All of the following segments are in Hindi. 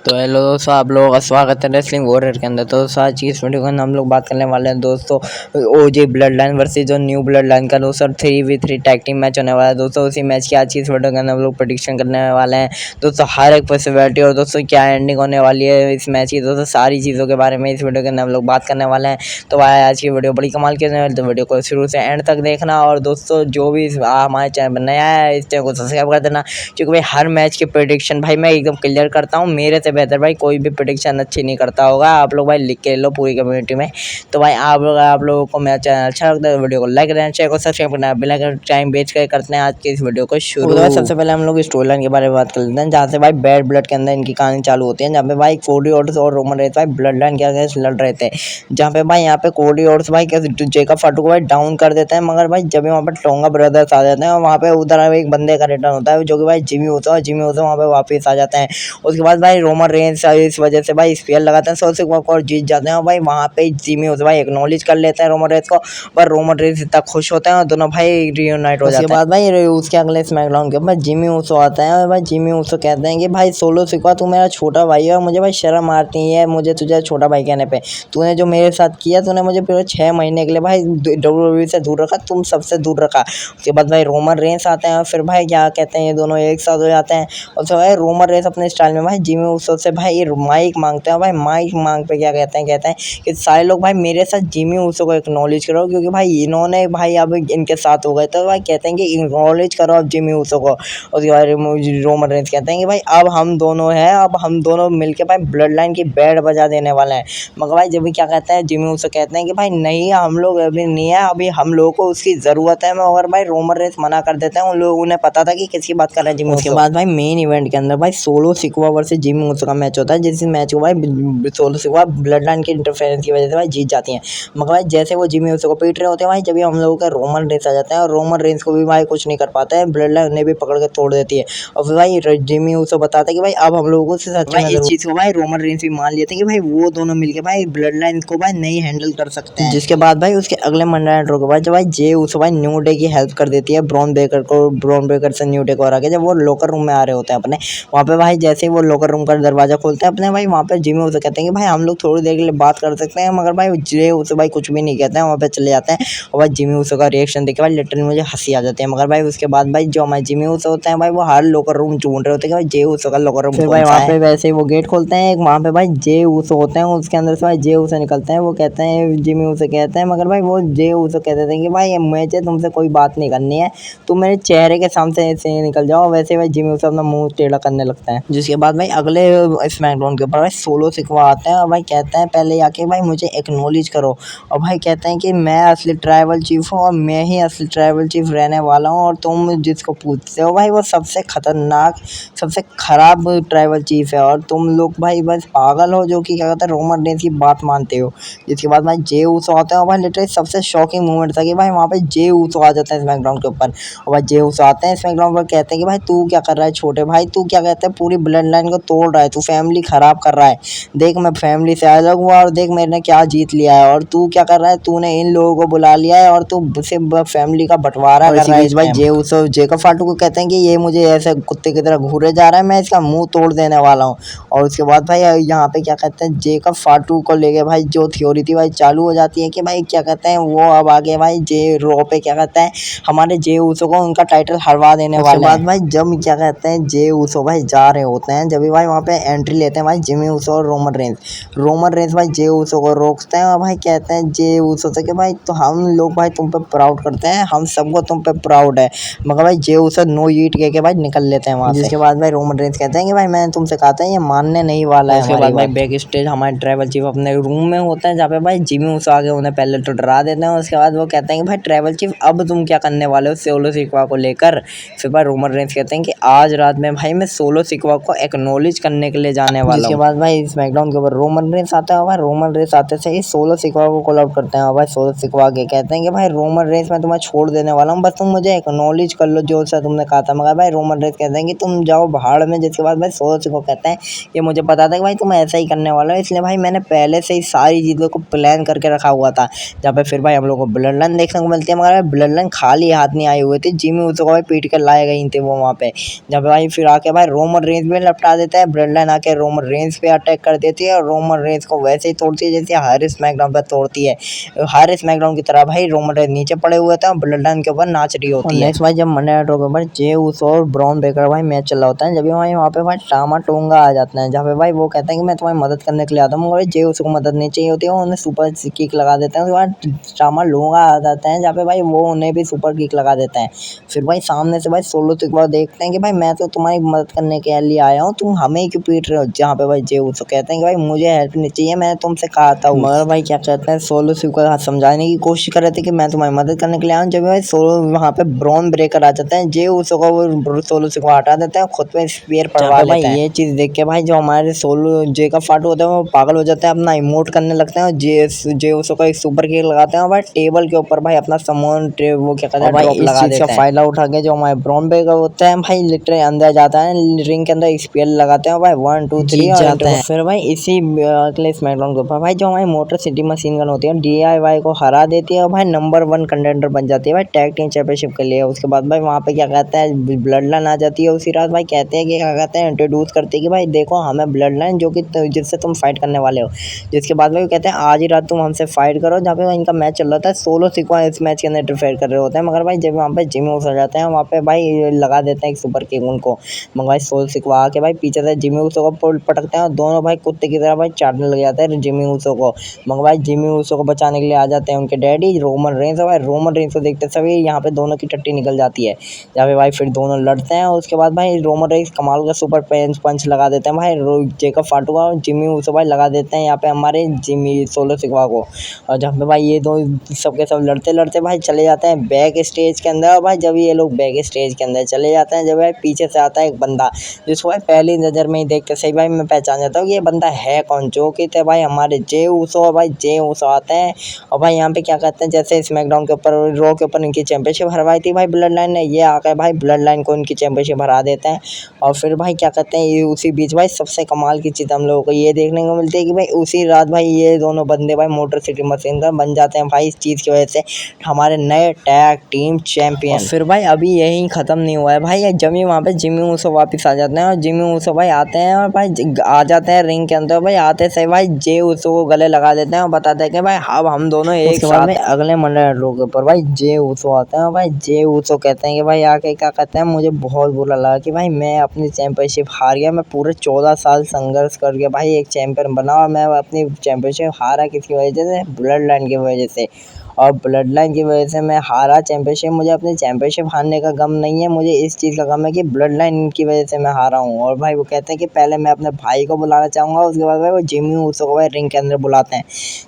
तो हेलो दोस्तों, आप लोगों का स्वागत है रेसलिंग वॉरियर के अंदर। तो दोस्तों आज की इस वीडियो के अंदर हम लोग बात करने वाले हैं दोस्तों ओजे ब्लड लाइन वर्सेस जो न्यू ब्लड लाइन का दोस्तों 3v3 टैग टीम मैच होने वाला है दोस्तों। उसी मैच की आज की इस वीडियो के अंदर हम लोग प्रेडिक्शन करने वाले हैं दोस्तों, हर एक पॉसिबिलिटी और दोस्तों क्या एंडिंग होने वाली है इस मैच की दोस्तों, सारी चीज़ों के बारे में इस वीडियो के अंदर हम लोग बात करने वाले हैं। तो भाई आज की वीडियो बड़ी कमाल की होने वाली है, तो वीडियो को शुरू से एंड तक देखना। और दोस्तों जो भी हमारे चैनल पर नया है इस चैनल को सब्सक्राइब कर देना, क्योंकि भाई हर मैच की प्रेडिक्शन भाई मैं एकदम क्लियर करता हूँ। मेरे से बेहतर भाई कोई भी प्रेडिक्शन अच्छी नहीं करता होगा। आप लोग भाई लिख के लो पूरी कम्युनिटी में। तो भाई आप लोगों को मेरा चैनल अच्छा लगता है वीडियो को लाइक करना, चैनल को सब्सक्राइब करना, बिल आइकन टाइम बेच कर करते हैं आज की इस वीडियो को शुरू। तो सबसे पहले हम लोग स्टोरी लाइन के बारे में बात कर लेते हैं, जहाँ से भाई बैड ब्लड के अंदर इनकी कहानी चालू होती है, जहाँ पे भाई कोडी रोड्स और रोमन रेंस भाई ब्लड लाइन के अगेंस्ट लड़ रहे थे, जहाँ पे भाई यहाँ पे कोडी रोड्स भाई जेकब फाटू को भाई डाउन कर देते हैं। मगर भाई जब वहाँ पे टोंगा ब्रदर्स आ जाते हैं और वहाँ पे उधर एक बंदे का रिटर्न होता है जो कि भाई जिमी होता है, जिमी होता है वहाँ पे वापस आ जाते हैं। उसके बाद भाई रोमन रेंस इस वजह से भाई स्पेयर लगाते हैं सोल्स और जीत जाते हैं। और भाई वहाँ पे जिमी होता है भाई एक्नॉलेज कर लेते हैं रोमन रेंस को, पर रोमन रेंस इतना खुश होते हैं और दोनों भाई रियूनाइट हो जाते हैं। उसके बाद भाई उसके अगले स्मैकडाउन के ऊपर जिमी ऊसो आता है और भाई जिमी ऊसो कहते हैं कि भाई सोलो सिक्वा तू मेरा छोटा भाई है और मुझे भाई शर्म आती है मुझे तुझे छोटा भाई कहने पे। तूने जो मेरे साथ किया, तूने मुझे पूरे 6 महीने के लिए भाई WWE से दूर रखा, तुम सबसे दूर रखा। उसके बाद भाई रोमन रेंस आते हैं और फिर भाई क्या कहते हैं ये दोनों एक साथ हो जाते हैं। और फिर भाई रोमन रेंस अपने स्टाइल में भाई जिमी ऊसो से भाई माइक मांगते हैं। भाई माइक मांग पे क्या कहते हैं कि सारे लोग भाई मेरे साथ जिमी ऊसो को एक्नॉलेज करो, क्योंकि भाई इन्होंने भाई अब इनके साथ हो गए। तो भाई कहते हैं कि एक्नॉलेज करो अब जिमी ऊसो को। उसके बाद रोमन रेंस कहते हैं कि भाई अब हम दोनों हैं, अब हम दोनों मिलके भाई ब्लड लाइन की बैंड बजा देने वाले हैं। मगर भाई जब भी क्या कहते हैं जिमी ऊसो कहते हैं कि भाई नहीं हम लोग अभी नहीं है, अभी हम लोगों को उसकी ज़रूरत है। मगर भाई रोमन रेंस मना कर देते हैं, उन लोगों ने पता था कि किसकी बात कर रहे हैं जिमी ऊसो। उसके बाद भाई मेन इवेंट के अंदर भाई सोलो सिक्वा वर्सेस जिमी ऊसो का मैच होता है, जिस मैच को भाई सोलो सिक्वा ब्लड लाइन के इंटरफेरेंस की वजह से भाई जीत जाती हैं। मगर भाई जैसे वो जिमी ऊसो को पीट रहे होते हैं भाई जब भी हम लोगों का रोमन रेंस आ जाता है और रोमन रेंस को भी भाई कुछ नहीं कर पाता है, ब्लड लाइन उन्हें भी पकड़ के तोड़ देती है। और फिर भाई जिमी ऊसो बताता है कि भाई अब हम लोगों से सच में इस चीज़ को भाई रोमन रेंस भी मान लेते हैं कि भाई वो दोनों मिलके भाई ब्लड लाइन को भाई नहीं हैंडल कर सकते हैं। जिसके बाद भाई उसके अगले मंडे नाइट रॉ के बाद जब भाई जे ऊसो भाई न्यू डे की हेल्प कर देती है ब्रॉन ब्रेकर को, ब्रॉन ब्रेकर से न्यू डे को हरा के जब वो लॉकर रूम में आ रहे होते हैं अपने, वहाँ पे भाई जैसे ही वो लॉकर रूम का दरवाजा खोलते हैं अपने, भाई वहाँ पे जिमी ऊसो कहते हैं कि भाई हम लोग थोड़ी देर के लिए बात कर सकते हैं। मगर भाई जे ऊसो भाई कुछ भी नहीं कहते हैं, वहाँ पे चले जाते हैं। और भाई जिमी ऊसो का रिएक्शन देख के भाई लिटरली मुझे हंसी आ जाती है। मगर भाई उसके बाद भाई जो हमारे जिमी ऊसो होते हैं भाई वो हर लॉकर रूम ढूंढ रहे होते हैं कि भाई जे ऊसो का लॉकर रूम। फिर भाई वहाँ पे वैसे ही वो गेट खोलते हैं, एक वहाँ पे भाई जे ऊसो होते हैं, उसके अंदर से भाई जे ऊसो निकलते हैं। वो कहते हैं जिमी ऊसो कहते हैं, मगर भाई वो जे ऊसो कहते थे कि भाई मुझे तुमसे कोई बात नहीं करनी है, तुम मेरे चेहरे के सामने से निकल जाओ। वैसे भाई जिमी ऊसो अपना मुंह टेढ़ा करने लगता है। जिसके बाद भाई अगले स्मैकडाउन के ऊपर भाई सोलो सिक्वा आते हैं और भाई कहते हैं पहले आके भाई मुझे एक्नॉलेज करो। और भाई कहते हैं कि मैं असली ट्राइबल चीफ हूँ और मैं ही असली ट्राइबल चीफ रहने वाला हूँ, और तुम जिसको पूछते हो भाई वो सबसे खतरनाक सबसे खराब ट्राइबल चीफ है, और तुम लोग भाई बस पागल हो जो कि क्या कहते हैं रोमन रेंस की बात मानते हो। जिसके बाद भाई जे ऊसो आते हैं और भाई लिटरली सबसे शॉकिंग मोमेंट था कि भाई वहाँ पे जे ऊसो आ जाते हैं स्मैकडाउन के ऊपर। और भाई जे ऊसो आते हैं स्मैकडाउन पर, कहते हैं कि भाई तू क्या कर रहा है छोटे भाई, तू क्या कहते हैं पूरी ब्लड लाइन को तोड़ रहा है, तू फैमिली खराब कर रहा है। देख मैं फैमिली से अलग हुआ और देख मैंने क्या जीत लिया है, और तू क्या कर रहा है, तूने इन लोगों को बुला लिया है और तू सिर्फ फैमिली का बंटवारा कर रहा है। भाई जे ऊसो जेकब फाटू को कहते हैं कि ये मुझे ऐसे कुत्ते की तरह घूरे जा रहा है, मैं इसका मुंह तोड़ देने वाला हूँ। और उसके बाद भाई यहाँ पे क्या कहते हैं जेकब फाटू को लेके भाई जो थ्योरी थी भाई चालू हो जाती है कि भाई क्या कहते हैं वो अब आगे भाई जे रॉ पे क्या कहते हैं हमारे जे ऊसो को उनका टाइटल हरवा देने वाले हैं। बाद भाई जब क्या कहते हैं जे ऊसो भाई जा रहे होते हैं, जब भी भाई वहाँ पे एंट्री लेते हैं भाई जिमी ऊसो और रोमन रेंस भाई जे ऊसो को रोकते हैं और भाई कहते हैं जे ऊसो से कि भाई तो हम लोग भाई तुम पे प्राउड करते हैं, हम सबको तुम पे प्राउड है। मगर भाई जे ऊसो नो ईट कह के भाई निकल लेते हैं वहाँ से। जिसके बाद भाई रोमन रेंस कहते हैं कि भाई मैंने तुमसे कहा था ये मानने नहीं वाला है। उसके बाद भाई बैक स्टेज हमारे ट्रैवल चीफ अपने रूम में होते हैं, जहाँ पे भाई जिमी ऊसो आगे उन्हें पहले तो डरा देते हैं। उसके बाद वो कहते हैं कि भाई ट्रैवल चीफ अब तुम क्या करने वाले हो सोलो सिक्वा को लेकर। फिर भाई रोमन रेंस कहते हैं कि आज रात में भाई मैं सोलो सिक्वा को एक्नॉलेज करने के लिए जाने वाला हूँ। जिसके बाद भाई स्मैकडाउन के ऊपर रोमन रेंस आता है और भाई रोमन रेंस आते से ही सोलो सिक्वा को कॉल आउट करते हैं। और भाई सोलो सिक्वा के कहते हैं कि भाई रोमन रेंस मैं तुम्हें छोड़ देने वाला हूँ, बस तुम मुझे एक्नॉलेज कर लो जो सा तुमने कहा था। मगर भाई रोमन रेंस कहते हैं कि तुम जाओ भाड़ में। जिसके बाद भाई सोलो सिक्वा कहते हैं कि मुझे पता था कि भाई तुम ऐसा ही करने वाला हो, इसलिए भाई मैंने पहले से ही सारी चीज़ों को प्लान करके रखा हुआ था। जहाँ पे फिर भाई हम लोग को ब्लड लाइन देखने को मिलती है, मगर ब्लड लाइन खाली हाथ नहीं आई हुई थी, जिमी ऊसो को भाई पीट कर लाए गई थी वो वहाँ पे। जहाँ पे भाई फिर आके भाई रोमन रेंस भी लपटा देता है ब्लड लाइन आके रोमन रेंज पे अटैक कर देती है और रोमन रेंज को वैसे ही तोड़ती है जैसे हर स्मैकडाउन पे तोड़ती है। हर स्मैकडाउन की तरह भाई रोमन रेंज नीचे पड़े हुए थे और ब्लड लाइन के ऊपर नाच रही होती है। नेक्स्ट भाई जब मंडे नाइट रॉ के ऊपर जे उस और ब्रॉन ब्रेकर भाई मैच चल रहा होता है, जब भाई वहाँ पे भाई टामा टोंगा आ जाता है, जहाँ पे भाई वो कहते हैं कि मैं तुम्हारी मदद करने के लिए आता हूँ, मगर जे उसको मदद नहीं चाहिए होती है, उन्हें सुपर किक लगा देते हैं। उसके बाद टामा लोंगा आ जाता है, जहाँ पे भाई वो उन्हें भी सुपर किक लगा देते हैं। फिर भाई सामने से भाई सोलो सिक्वा देखते हैं कि भाई मैं तो तुम्हारी मदद करने के लिए आया हूँ, तुम हमें क्यों पीट रहे हो। जहाँ पे भाई जे उसको कहते हैं कि भाई मुझे हेल्प नहीं चाहिए, मैंने तुमसे कहा था। मगर भाई क्या कहते हैं सोलो सिक्वा समझाने की कोशिश कर रहे थे कि मैं तुम्हारी मदद करने के लिए आया हूँ। जब भाई सोलो वहाँ पे ब्रॉन ब्रेकर आ जाता है, जे उसको वो सोलो सिक्वा हटा देता है, खुद पे स्पीयर पड़वा लेता है। ये चीज देख के भाई जो हमारे सोलो जे का फाटू होता है वो पागल हो जाता है, अपना इमोट करने लगते हैं और जे उसको एक सुपर किक लगाते हैं और भाई टेबल के ऊपर भाई अपना सामान वो क्या कहते हैं ड्रॉप लगा देते हैं। फायदा उठा के जो हमारे ब्रॉन ब्रेकर होता है भाई लिटरली अंदर जाता है, रिंग के अंदर स्पीयर लगाते हैं भाई 1 2 3 जाते हैं। फिर भाई इसी अगले स्मैकडाउन के ऊपर भाई जो हमारी मोटर सिटी मशीन गन होती है DIY को हरा देती है और भाई नंबर 1 कंटेंडर बन जाती है भाई टैग टीम चैंपियनशिप के लिए। उसके बाद भाई वहाँ पे क्या कहते हैं ब्लड लाइन आ जाती है उसी रात। भाई कहते हैं कि क्या कहते हैं इंट्रोड्यूस करते हैं कि भाई देखो हमें ब्लड लाइन जो कि जिससे तुम फाइट करने वाले हो। जिसके बाद भाई कहते हैं आज ही रात तुम हमसे फाइट करो। जहाँ पे इनका मैच चल रहा था, सोलो सिक्वा इस मैच के अंदर इंटरफेयर कर रहे होते हैं, मगर भाई जब वहाँ पे जिमी उस जाते हैं वहाँ पे भाई लगा देते हैं एक सुपर किक उनको। मगर भाई सोलो सिक्वा आके भाई पीछे से जिमी उसो को पटकते हैं और दोनों भाई कुत्ते की तरह भाई चाटने लग जाते हैं जिमी उसो को। मगर भाई जिमी उसो को बचाने के लिए आ जाते हैं उनके डैडी रोमन रेंस। भाई रोमन रेंस को देखते सभी यहाँ पे दोनों की टट्टी निकल जाती है, जहाँ पे भाई फिर दोनों लड़ते हैं। उसके बाद भाई रोमन रेंस कमाल का सुपर पंच लगा देते हैं भाई जेकब फाटुआ और जिमी उसो भाई लगा देते हैं यहाँ पे हमारे जिमी सोलो सिक्वा को। और जहाँ पे भाई ये दो सबके सब लड़ते लड़ते भाई चले जाते हैं बैक स्टेज के अंदर। और भाई जब ये लोग बैक स्टेज के अंदर चले जाते हैं, जब भाई पीछे से आता है एक बंदा जिसको भाई पहली नज़र में ही देख के सही भाई मैं पहचान जाता हूँ ये बंदा है कौन, जो कि थे भाई हमारे जे उसो। और भाई जे उसो आते हैं और भाई यहाँ पे क्या कहते हैं जैसे स्मैकडाउन के ऊपर रॉ के ऊपर इनकी चैंपियनशिप हरवाई थी भाई ब्लड लाइन ने, ये आकर भाई ब्लड लाइन को इनकी चैंपियनशिप हरा देते हैं। और फिर भाई क्या कहते हैं ये उसी बीच भाई सबसे कमाल की चीज़ हम लोगों को ये देखने को मिलती है कि भाई उसी रात भाई ये दोनों बंदे भाई मोटर सिटी मशीन गन बन जाते हैं भाई इस चीज़ की वजह से हमारे नए टैग टीम चैंपियन। फिर भाई अभी यही ख़त्म नहीं हुआ है भाई, जमी वहाँ पे जिमी उसो वापस आ जाते हैं और जिमी उसो भाई आते हैं और भाई आ जाते हैं रिंग के अंदर। भाई आते से भाई जे उसो को गले लगा देते हैं और बताते हैं कि भाई अब हम दोनों एक साथ में अगले मंडे ड्रॉ के ऊपर भाई जे उसो आते हैं और भाई जे उसो कहते हैं कि भाई आके क्या कहते हैं मुझे बहुत बुरा लगा कि भाई मैं अपनी चैंपियनशिप हार गया। मैं पूरे 14 साल संघर्ष करके भाई एक चैंपियन बना और मैं अपनी चैंपियनशिप हारा किसकी वजह से, ब्लड लाइन की वजह से। और ब्लड लाइन की वजह से मैं हारा चैंपियनशिप। मुझे अपनी चैंपियनशिप हारने का गम नहीं है, मुझे इस चीज़ का गम है कि ब्लड लाइन की वजह से मैं हारा हूँ। और भाई वो कहते हैं कि पहले मैं अपने भाई को बुलाना चाहूँगा, उसके बाद भाई वो जिमी उसो को भाई रिंग के अंदर बुलाते हैं।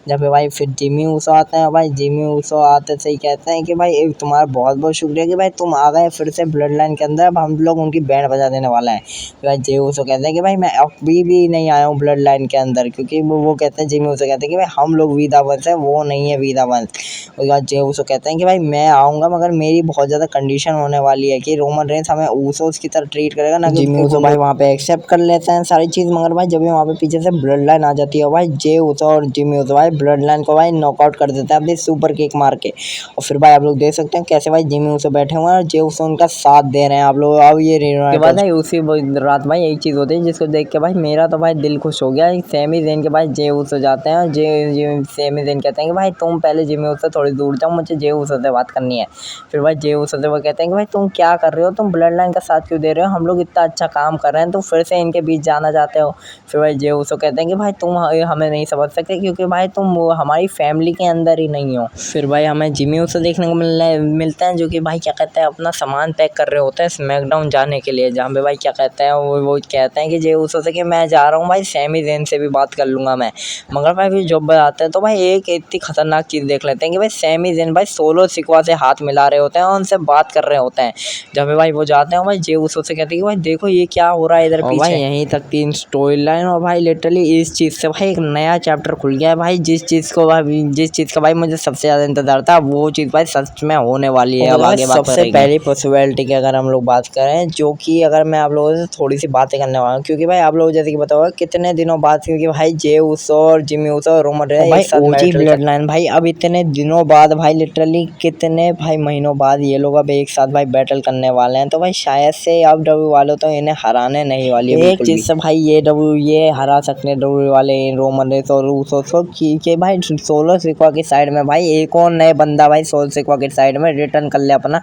जब भाई फिर जिमी उसो आते हैं, भाई जिमी उसो आते से ही कहते हैं कि भाई तुम्हारा बहुत बहुत शुक्रिया कि भाई तुम आ गए फिर से ब्लड लाइन के अंदर, अब हम लोग उनकी बैंड बजा देने वाला है। भाई जे उसो कहते हैं कि भाई मैं अभी भी नहीं आया हूँ ब्लड लाइन के अंदर, क्योंकि वो कहते हैं जिमी उसो कहते हैं कि भाई हम लोग वीदा वंश है, वो नहीं है वीदा वंश। उसके बाद जे उसो कहते हैं कि भाई मैं आऊँगा, मगर मेरी बहुत ज़्यादा कंडीशन होने वाली है कि रोमन रेंस हमें उसोस की तरह ट्रीट करेगा ना। जिमी उसो भाई वहाँ पे एक्सेप्ट कर लेते हैं सारी चीज़। मगर भाई जब वहाँ पे पीछे से ब्लड लाइन आ जाती है भाई जे उसो और जिमी उसो भाई ब्लड लाइन को भाई नॉकआउट कर देते हैं अपनी सुपर किक मार के। और फिर भाई आप लोग देख सकते हैं कैसे भाई जिमी उसो बैठे हुए हैं और जे उसो उनका साथ दे रहे हैं। आप लोग अब ये के बाद भाई उसी रात भाई एक चीज़ होती है जिसको देख के भाई मेरा तो भाई दिल खुश हो गया। सेमी जेन के भाई जे उसो जाते हैं और सेमी जेन कहते हैं कि भाई तुम पहले जिमी उसो थोड़ी दूर जाओ, मुझे जे उसो से बात करनी है। फिर भाई जे उसो से वो कहते हैं कि भाई तुम क्या कर रहे हो, तुम ब्लड लाइन का साथ क्यों दे रहे हो, हम लोग इतना अच्छा काम कर रहे हैं, तुम फिर से इनके बीच जाना चाहते हो। फिर भाई जे उसो कहते हैं कि भाई तुम हमें नहीं समझ सकते क्योंकि भाई तुम हमारी फैमिली के अंदर ही नहीं हो। फिर भाई हमें जिमी उसो देखने को मिलते हैं जो कि भाई क्या कहते हैं अपना सामान पैक कर रहे होते हैं स्मैकडाउन जाने के लिए। जहाँ पे भाई क्या कहते हैं वो कहते हैं कि जे उसो से कि मैं जा रहा हूँ भाई, सेमी जेन से भी बात कर लूँगा मैं। मगर भाई फिर जब आते हैं तो भाई एक इतनी खतरनाक चीज़ देख लेते हैं कि भाई सेमी जेन भाई सोलो सिक्वा से हाथ मिला रहे होते हैं और उनसे बात कर रहे होते हैं। जब भाई वो जाते हैं भाई जे उसो से कहते हैं कि भाई देखो ये क्या हो रहा है इधर पीछे। भाई यहीं तक 3 स्टोरी लाइन और भाई लिटरली इस चीज़ से भाई एक नया चैप्टर खुल गया है भाई। जिस चीज़ का भाई मुझे सबसे ज़्यादा इंतजार था वो चीज़ भाई सच में होने वाली है। अब आगे बात सबसे पहली पॉसिबिलिटी की अगर हम लोग बात करें, जो कि अगर मैं आप लोगों से थोड़ी सी बातें करने वाला हूँ, क्योंकि भाई आप लोग जैसे कि बताओ कितने दिनों बाद, क्योंकि भाई जे उसो और जिमी उसो और रोमन रेंस भाई ओजी ब्लड लाइन भाई अब इतने दिनों बाद भाई, लिटरली कितने भाई महीनों बाद ये लोग अब एक साथ भाई बैटल करने वाले हैं। तो भाई शायद से अब डब्ल्यू वालों तो इन्हें हराने नहीं वाली है। एक चीज से भाई ये हरा सकते हैं डब्ल्यू वाले रोमन रेंस और उsos को कि भाई सोलो सिक्वा की साइड में भाई एक और नए बंदा भाई सोलो सिक्वा की साइड में रिटर्न कर ले अपना,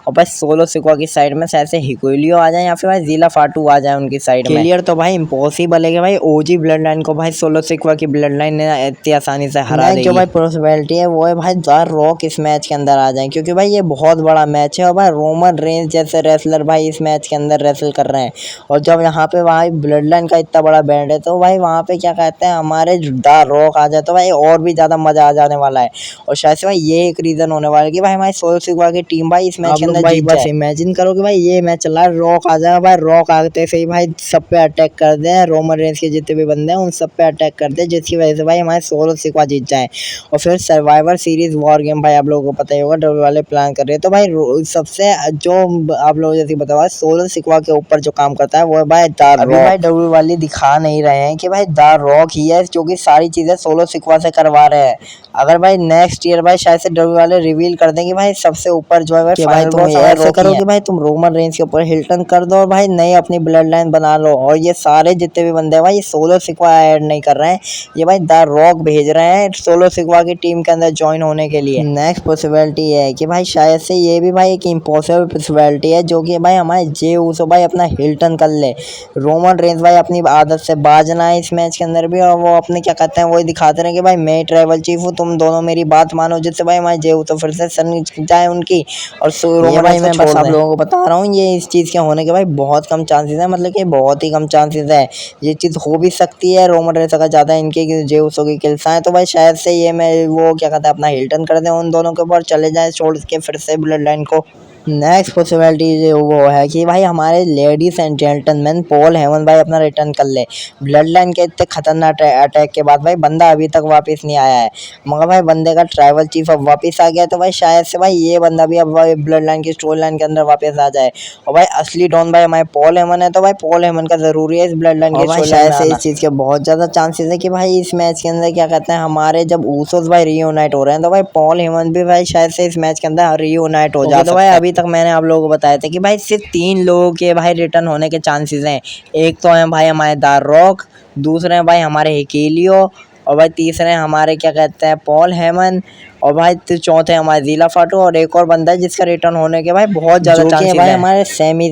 और भाई सोलो सिक्वा की साइड में शायद से हिकुलियो आ जाए या फिर भाई जिला फाटू आ जाए उनकी साइड में। क्लियर तो भाई इम्पॉसिबल है कि भाई ओजी ब्लड लाइन को भाई सोलो सिक्वा की ब्लड लाइन ने इतनी आसानी से हरा देगी। जो भाई पॉसिबिलिटी है वो है भाई द रॉक इस मैच के अंदर आ जाए, क्योंकि भाई ये बहुत बड़ा मैच है और भाई रोमन रेंस जैसे रेसलर भाई इस मैच के अंदर रेसल कर रहे हैं। और जब यहाँ पे भाई ब्लड लाइन का इतना बड़ा बैंड है तो भाई वहाँ पे क्या कहते हैं हमारे द रॉक आ जाए तो भाई और भी ज्यादा मजा आ जाने वाला है। और शायद से भाई ये एक रीजन होने वाला है कि भाई हमारी सोलो सिक्वा की टीम भाई इस मैच के अंदर जीत जाए। इमेजिन करो कि भाई ये मैच चल रहा है, रॉक आ जाएगा भाई, रॉक आते से ही भाई सब पे अटैक कर दे, रोमन रेंस के जितने भी बंदे हैं उन सब पे अटैक कर दे, जिसकी वजह से भाई हमारे सोलो सिक्वा जीत जाए। और फिर सर्वाइवर सीरीज वॉर गेम भाई आप लोगों को पता ही होगा डब्ल्यू वाले प्लान कर रहे हैं। तो भाई सबसे जो आप लोगों जैसे बताया सोलो सिक्वा के ऊपर जो काम करता है वो है भाई द रॉक। अभी भाई डब्ल्यू वाले दिखा नहीं रहे हैं कि भाई द रॉक ही है जो कि सारी चीजें सोलो सिक्वा से करवा रहे हैं। अगर भाई नेक्स्ट ईयर भाई शायद से डब्ल्यू वाले रिवील कर देंगे भाई सबसे ऊपर जो है भाई तुम ऐसे करो कि भाई तुम रोमन रेंस के ऊपर हिल्टन कर दो और भाई नई अपनी ब्लड लाइन बना लो। और ये सारे जितने भी बंदे हैं भाई ये सोलो सिक्वा ऐड नहीं कर रहे हैं, ये भाई द रॉक भेज रहे हैं सोलो सिक्वा की टीम के अंदर ज्वाइन होने के लिए। नेक्स्ट पॉसिबिलिटी है कि भाई शायद से ये भी भाई एक इम्पॉसिबल पॉसिबिलिटी है जो कि भाई हमारे जे ऊसो भाई अपना हिल्टन कर ले, रोमन रेंस भाई अपनी आदत से बाजना है इस मैच के अंदर भी, और वो अपने क्या कहते हैं वही दिखाते रहे कि भाई मैं ट्राइबल चीफ हूँ, तुम दोनों मेरी बात मानो, जिससे भाई हमारे जे ऊसो फिर से सन जाए उनकी और रोमन भाई मैं बस आप लोगों को बता रहा हूँ ये इस चीज़ के होने के भाई बहुत कम चांसेस है, मतलब कि बहुत ही कम चांसेस है, ये चीज़ हो भी सकती है। रोमन रेंस अगर ज़्यादा इनके जे ऊसो की किल्स आए तो भाई शायद से ये मैं वो क्या कहते हैं अपना हिल्टन कर दें उन दोनों के ऊपर, चले जाए छोड़ के फिर से ब्लड लाइन को। नेक्स्ट पॉसिबिलिटी वो है कि भाई हमारे ladies and gentleman Paul Heyman भाई अपना रिटर्न कर ले। ब्लड लाइन के इतने खतरनाक अटैक के बाद भाई बंदा अभी तक वापस नहीं आया है, मगर भाई बंदे का ट्राइबल चीफ अब वापस आ गया तो भाई शायद से भाई ये बंदा भी अब ब्लड लाइन की स्टोरी लाइन के अंदर वापस आ जाए। और भाई असली डॉन भाई हमारे पॉल हेमन है तो भाई पॉल हेमन का जरूरी है इस ब्लड लाइन की स्टोरी लाइन से। इस चीज़ के बहुत ज़्यादा चांसेस है कि भाई इस मैच के अंदर क्या कहते हैं हमारे जब ऊसोस भाई रीयूनाइट हो रहे हैं तो भाई पॉल हेमन भी भाई शायद से इस मैच के अंदर रीयूनाइट हो जाए। तो भाई अभी तक मैंने आप लोगों को बताया था कि भाई सिर्फ 3 लोगों के भाई रिटर्न होने के चांसेस हैं। एक तो है भाई हमारे द रॉक, दूसरे हैं भाई हमारे हिकेलियो, और भाई तीसरे हैं हमारे क्या कहते हैं पॉल हेमन, और भाई चौथे हमारे जिला फाटू, और एक और बंदा है जिसका रिटर्न होने के भाई बहुत ज़्यादा चांसेस है भाई हमारे सैमी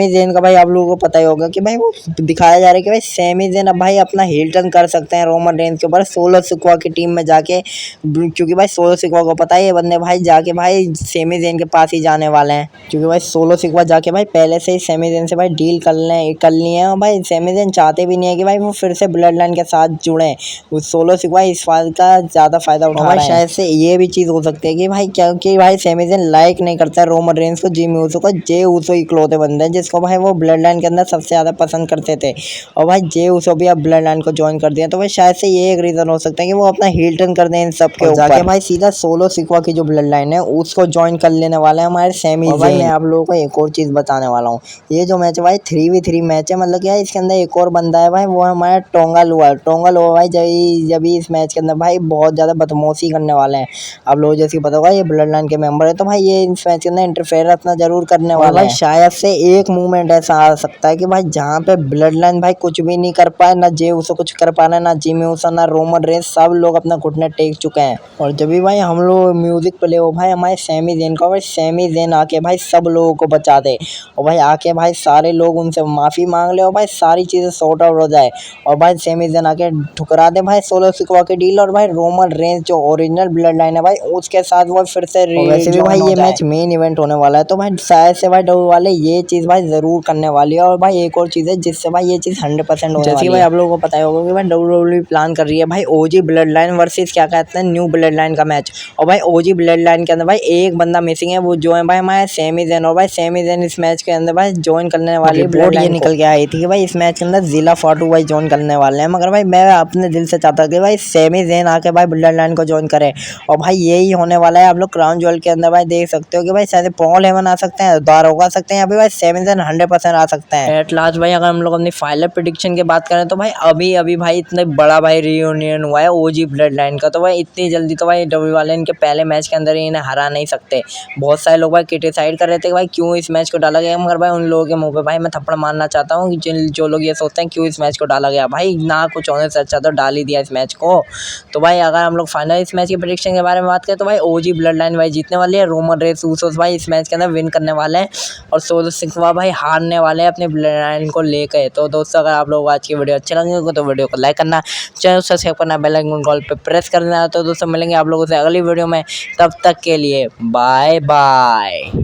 ज़ेन का भाई आप लोगों को पता ही होगा कि भाई वो दिखाया जा रहा है कि भाई सैमी ज़ेन अब भाई अपना हिल टर्न कर सकते हैं रोमन रेंस के ऊपर सोलो सिक्वा की टीम में जाके, क्योंकि भाई सोलो सिक्वा को पता है ये बंदे भाई जाके भाई सैमी ज़ेन के पास ही जाने वाले हैं, क्योंकि भाई सोलो सिक्वा जाके भाई पहले से ही सैमी ज़ेन से भाई डील कर ली है। और भाई सैमी ज़ेन चाहते भी नहीं है कि भाई वो फिर से ब्लड लाइन के साथ जुड़े, सोलो सिक्वा इस बात का ज़्यादा फायदा उठा रहा है। से ये भी चीज़ हो सकती है कि भाई क्योंकि भाई सैमी ज़ेन लाइक नहीं करता है रोमन रेंस को, जिमी ऊसो को, जे ऊसो इकलौते बंदे हैं जिसको भाई वो ब्लड लाइन के अंदर सबसे ज़्यादा पसंद करते थे, और भाई जे ऊसो भी अब ब्लड लाइन को ज्वाइन कर दिया तो भाई शायद से ये एक रीज़न हो सकता है कि वो अपना हील टर्न कर दें इन सब के ऊपर, भाई सीधा सोलो सिक्वा की जो ब्लड लाइन है उसको ज्वाइन कर लेने वाले हैं हमारे सैमी ज़ेन। भाई मैं आप लोगों को एक और चीज़ बताने वाला हूँ, ये जो मैच है भाई 3v3 मैच है, मतलब क्या है इसके अंदर एक और बंदा है भाई वो हमारा टोंगा लुआ भाई जब इस मैच के अंदर भाई बहुत ज़्यादा बदमाशी करने वाले हैं। आप लोगों जैसे पता होगा ये ब्लड लाइन के मेंबर है तो भाई ये इस मैच के अंदर इंटरफेयर अपना जरूर करने वाला है। शायद से एक मूवमेंट ऐसा आ सकता है कि भाई जहाँ पे ब्लड लाइन भाई कुछ भी नहीं कर पाए, ना जे ऊसो कुछ कर पा रहा है, ना जिमी ऊसो, ना रोमन रेंस, सब लोग अपना घुटने टेक चुके हैं। और जब भी भाई हम लोग म्यूजिक प्ले हो भाई हमारे सैमी ज़ेन का, भाई सैमी ज़ेन आके भाई सब लोगों को बचा दे, और भाई आके भाई सारे लोग उनसे माफ़ी मांग ले और भाई सारी चीज़ें सॉर्ट आउट हो जाए, और भाई सैमी ज़ेन आके ठुकरा दे भाई सोलो सिक्वा की डील, और भाई रोमन रेंस जो ओरिजिनल ब्लड लाइन है भाई उसके साथ वो फिर से वैसे भी भाई ये मैच मेन इवेंट होने वाला है तो भाई शायद से भाई डब्ल्यू वाले ये चीज़ भाई ज़रूर करने वाली है। और भाई एक और चीज़ है जिससे भाई ये चीज़ 100% होने वाली है। भाई आप लोगों को पता ही होगा कि भाई डब्ल्यू प्लान कर रही है भाई ओजी ब्लड लाइन वर्सेस क्या कहते हैं न्यू ब्लड लाइन का मैच, और भाई ओजी ब्लड लाइन के अंदर भाई एक बंदा मिसिंग है, वो जो है भाई हमारे सैमी ज़ेन, और भाई सैमी ज़ेन इस मैच के अंदर भाई ज्वाइन करने वाली ब्लड लाइन निकल के आई थी कि भाई इस मैच के अंदर जिला फाटू भाई ज्वाइन करने वाले हैं, मगर भाई मैं अपने दिल से चाहता कि भाई सैमी ज़ेन आके भाई ब्लड लाइन को ज्वाइन करे, है। और भाई यही होने वाला है। आप लोग क्राउन ज्वेल के अंदर भाई देख सकते हो कि भाई शायद पॉल हेवन आ सकते हैं, दारोगा आ सकते हैं, या फिर भाई 7 से 100% आ सकते हैं। एट लास्ट भाई अगर हम लोग अपनी फाइनल प्रेडिक्शन की बात करें तो भाई अभी अभी भाई इतना बड़ा भाई रियूनियन हुआ है ओजी ब्लड लाइन का, तो भाई इतनी जल्दी तो भाई डब्ल्यू वाले इनके पहले मैच के अंदर ही इन्हें हरा नहीं सकते। बहुत सारे लोग भाई क्रिटिसाइड कर रहे थे कि भाई क्यों इस मैच को डाला गया, मगर भाई उन लोगों के मुंह पे भाई मैं थप्पड़ मारना चाहता हूँ कि जो लोग ये सोचते हैं क्यों इस मैच को डाला गया। भाई ना कुछ होने से अच्छा तो डाल ही दिया इस मैच को। तो भाई अगर हम लोग फाइनल इस मैच की प्रेडिक्शन के बारे में बात करें तो भाई ओजी ब्लड लाइन भाई जीतने वाली है। रोमन रेस ऊसोस भाई इस मैच के अंदर विन करने वाले हैं और सोलो सिंकवा भाई हारने वाले हैं अपने ब्लड लाइन को लेकर। तो दोस्तों अगर आप लोग आज की वीडियो अच्छी लगी तो वीडियो को लाइक करना, चैनल सब्सक्राइब करना, बेल आइकन कॉल पे प्रेस कर देना। तो दोस्तों मिलेंगे आप लोगों से अगली वीडियो में, तब तक के लिए बाय बाय।